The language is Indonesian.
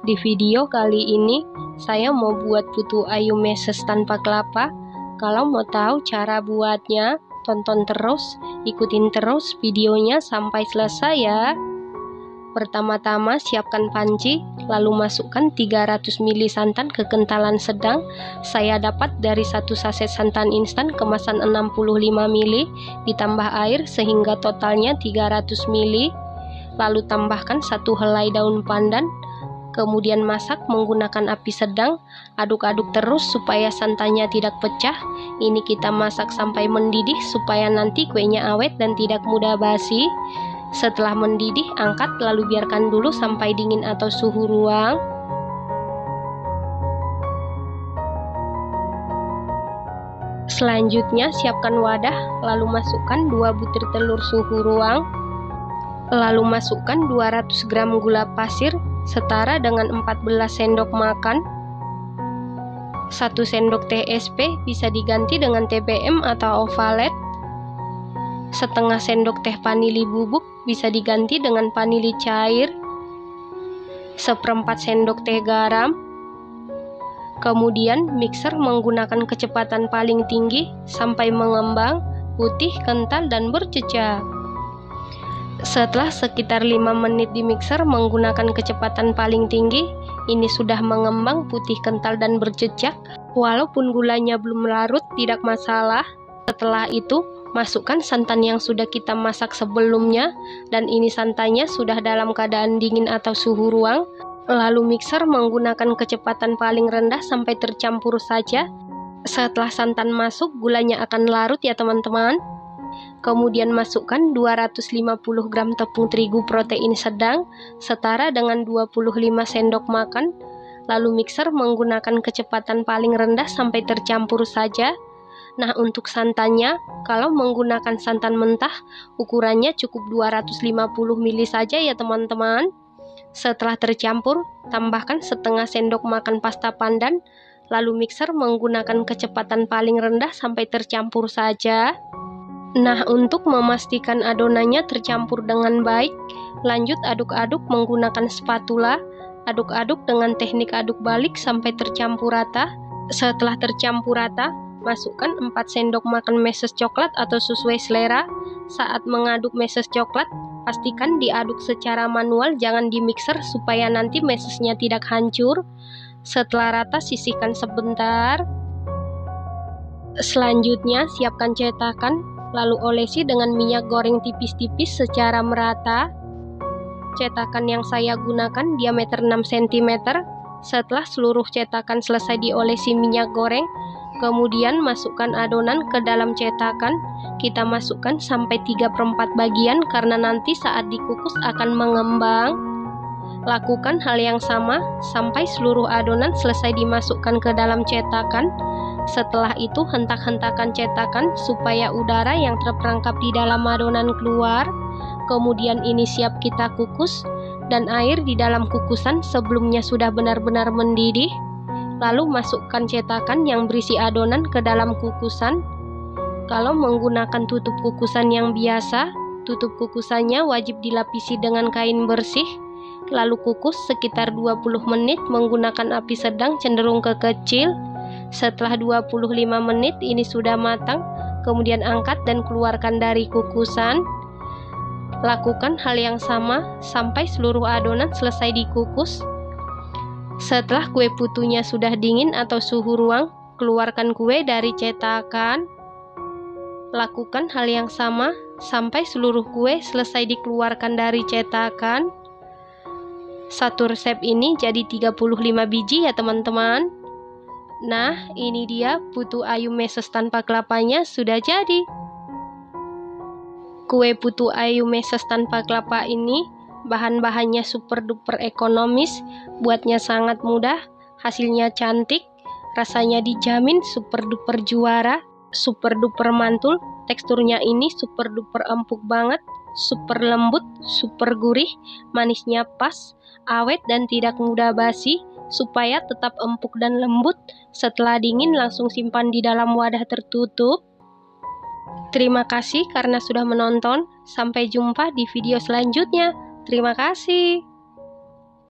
Di video kali ini, saya mau buat putu ayu meses tanpa kelapa. Kalau mau tahu cara buatnya, tonton terus, ikutin terus videonya sampai selesai ya. Pertama-tama siapkan panci, lalu masukkan 300 ml santan kekentalan sedang. Saya dapat dari satu saset santan instan kemasan 65 ml, ditambah air sehingga totalnya 300 ml. Lalu tambahkan 1 helai daun pandan. Kemudian masak menggunakan api sedang, aduk-aduk terus supaya santannya tidak pecah. Ini kita masak sampai mendidih supaya nanti kuenya awet dan tidak mudah basi. Setelah mendidih, angkat lalu biarkan dulu sampai dingin atau suhu ruang. Selanjutnya siapkan wadah, lalu masukkan 2 butir telur suhu ruang. Lalu masukkan 200 gram gula pasir setara dengan 14 sendok makan. 1 sendok teh SP bisa diganti dengan TBM atau ovalet. Setengah sendok teh vanili bubuk bisa diganti dengan vanili cair. 1/4 sendok teh garam. Kemudian mixer menggunakan kecepatan paling tinggi sampai mengembang, putih, kental, dan berjejak. Setelah sekitar 5 menit di mixer menggunakan kecepatan paling tinggi, ini sudah mengembang, putih, kental, dan berjejak. Walaupun gulanya belum larut, tidak masalah. Setelah itu, masukkan santan yang sudah kita masak sebelumnya, dan ini santannya sudah dalam keadaan dingin atau suhu ruang. Lalu mixer menggunakan kecepatan paling rendah sampai tercampur saja. Setelah santan masuk, gulanya akan larut ya teman-teman. Kemudian masukkan 250 gram tepung terigu protein sedang setara dengan 25 sendok makan. Lalu mixer menggunakan kecepatan paling rendah sampai tercampur saja. Nah, untuk santannya, kalau menggunakan santan mentah, ukurannya cukup 250 ml saja ya teman-teman. Setelah tercampur, tambahkan setengah sendok makan pasta pandan. Lalu mixer menggunakan kecepatan paling rendah sampai tercampur saja. Nah, untuk memastikan adonannya tercampur dengan baik, lanjut aduk-aduk menggunakan spatula. Aduk-aduk dengan teknik aduk balik sampai tercampur rata. Setelah tercampur rata, masukkan 4 sendok makan meses coklat atau sesuai selera. Saat mengaduk meses coklat, pastikan diaduk secara manual, jangan di mixer supaya nanti mesesnya tidak hancur. Setelah rata, sisihkan sebentar. Selanjutnya, siapkan cetakan, lalu olesi dengan minyak goreng tipis-tipis secara merata. Cetakan yang saya gunakan diameter 6 cm. Setelah seluruh cetakan selesai diolesi minyak goreng, kemudian masukkan adonan ke dalam cetakan. Kita masukkan sampai 3/4 bagian karena nanti saat dikukus akan mengembang. Lakukan hal yang sama sampai seluruh adonan selesai dimasukkan ke dalam cetakan. Setelah itu hentak-hentakan cetakan supaya udara yang terperangkap di dalam adonan keluar. Kemudian ini siap kita kukus, dan air di dalam kukusan sebelumnya sudah benar-benar mendidih. Lalu masukkan cetakan yang berisi adonan ke dalam kukusan. Kalau menggunakan tutup kukusan yang biasa, tutup kukusannya wajib dilapisi dengan kain bersih. Lalu kukus sekitar 20 menit menggunakan api sedang cenderung kekecil. Setelah 25 menit ini sudah matang, kemudian angkat dan keluarkan dari kukusan. Lakukan hal yang sama sampai seluruh adonan selesai dikukus. Setelah kue putunya sudah dingin atau suhu ruang, keluarkan kue dari cetakan. Lakukan hal yang sama sampai seluruh kue selesai dikeluarkan dari cetakan. Satu resep ini jadi 35 biji ya teman-teman. Nah, ini dia putu ayu meses tanpa kelapanya sudah jadi. Kue putu ayu meses tanpa kelapa ini bahan-bahannya super duper ekonomis, buatnya sangat mudah, hasilnya cantik, rasanya dijamin super duper juara, super duper mantul, teksturnya ini super duper empuk banget, super lembut, super gurih, manisnya pas, awet dan tidak mudah basi. Supaya tetap empuk dan lembut, setelah dingin langsung simpan di dalam wadah tertutup. Terima kasih karena sudah menonton. Sampai jumpa di video selanjutnya. Terima kasih.